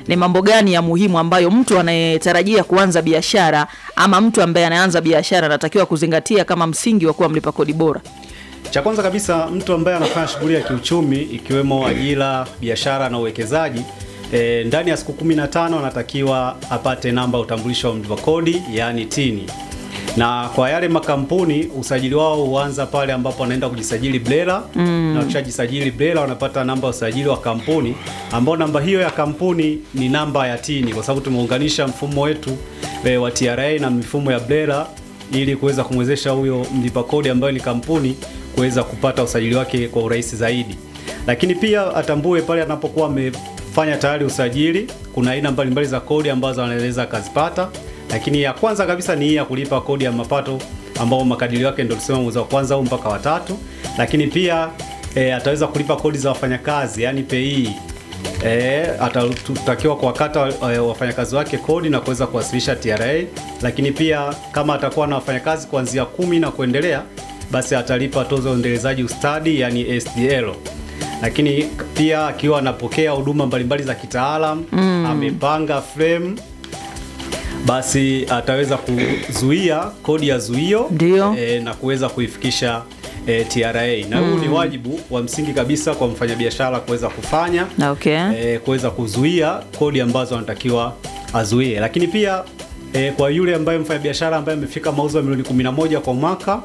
ni mambo gani ya muhimu ambayo mtu anayetarajia kuanza biashara ama mtu ambaye anaanza biashara anatakiwa kuzingatia kama msingi wa kuwa mlipa kodi bora? Cha kwanza kabisa, mtu ambaye anafanya shughuli ya kiuchumi ikiwemo ajira, biashara na uwekezaji, ndani ya siku 15 anatakiwa apate namba ya utambulisho wa mlipa kodi, yani TIN. Na kwa yale makampuni usajili wao huanza pale ambapo anaenda kujisajili BRELA, na ukishajisajili BRELA wanapata namba ya usajili wa kampuni, ambao namba hiyo ya kampuni ni namba ya TIN, kwa sababu tumeunganisha mfumo wetu wa TRA na mifumo ya BRELA ili kuweza kumwezesha huyo mlipa kodi ambaye ni kampuni kuweza kupata usajili wake kwa urahisi zaidi. Lakini pia atambue pale anapokuwa amefanya tayari usajili, kuna aina mbalimbali za kodi ambazo anaweza akazipata. Lakini ya kwanza kabisa ni ya kulipa kodi ya mapato, ambao makadirio yake ndio tuseme mwezi wa kwanza mpaka wa 3. Lakini pia ataweza kulipa kodi za wafanyakazi, yani pay. Atatakiwa kuwakata wafanyakazi wake kodi na kuweza kuwasilisha TRA. Lakini pia kama atakuwa na wafanyakazi kuanzia 10 na kuendelea, basi atalipa tozo ya uendelezaji ustadi, yani SDL. Lakini pia akiwa anapokea huduma mbalimbali za kitaalamu, amepanga frame, basi ataweza kuzuia kodi ya zuio na kuweza kuifikisha TRA. Na huu ni wajibu wa msingi kabisa kwa mfanyabiashara kuweza kufanya, kuweza kuzuia kodi ambazo anatakiwa azuie. Lakini pia kwa yule ambaye mfanyabiashara ambaye amefika mauzo ya milioni 11 kwa mwaka,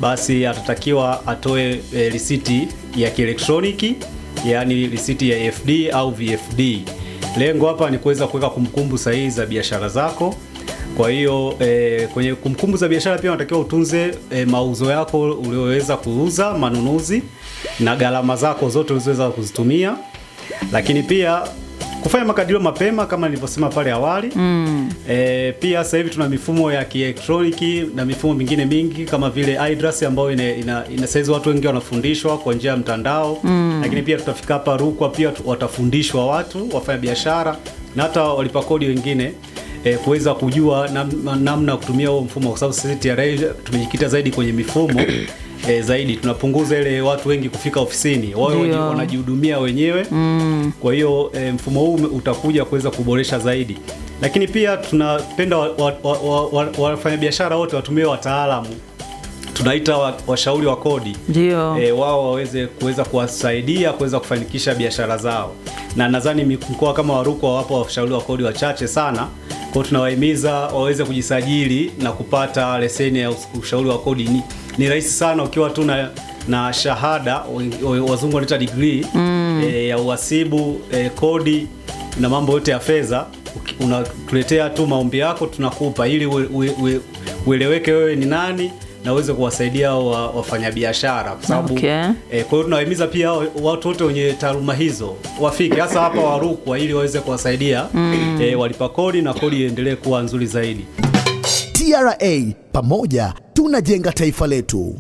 basi atatakiwa atoe risiti ya kielektroniki, yani risiti ya FD au VFD. Lengo hapa ni kuweza kuweka kumbukumbu sahihi za biashara zako. Kwa hiyo kwenye kumbukumbu za biashara pia unatakiwa utunze mauzo yako ulioweza kuuza, manunuzi na gharama zako zote ulizoweza kuzitumia. Lakini pia kufanya makadirio mapema kama nilivyosema pale awali. Pia sasa hivi tuna mifumo ya kielektroniki na mifumo mingine mingi kama vile iDRAS ambayo ina saizi watu wengi wanafundishwa kwa njia ya mtandao. Lakini pia tutafika hapa Rukwa pia watafundishwa watu wafanya biashara na hata walipa kodi wengine kuweza kujua namna ya kutumia huo mfumo, kwa sababu sisi TRA tumejikita zaidi kwenye mifumo zaidi. Tunapunguza ile watu wengi kufika ofisini, wao wanajihudumia wenyewe. Kwa hiyo mfumo huu utakuja kuweza kuboresha zaidi. Lakini pia tunapenda wafanyabiashara wote watumie wataalamu, tunaita washauri wa kodi, wao waweze kuweza kuwasaidia kuweza kufanikisha biashara zao. Na nadhani mikoa kama Rukwa wapo washauri wa kodi wachache sana. Kwa tunawahimiza waweze kujisajili na kupata leseni ya ushauri wa kodi. Ni rahisi sana ukiwa tu na shahada, wazungu wanaita degree, ya uhasibu, kodi na mambo yote ya fedha. Unatuletea tu maombi yako, tunakupa ili ueleweke wewe ni nani na uweze kuwasaidia wafanyabiashara, kwa sababu kwa hiyo tunawahimiza pia watu wote wenye taaluma hizo wafike hasa hapa Warukwa ili waweze kuwasaidia walipa kodi na kodi iendelee kuwa nzuri zaidi. TRA, pamoja tunajenga taifa letu.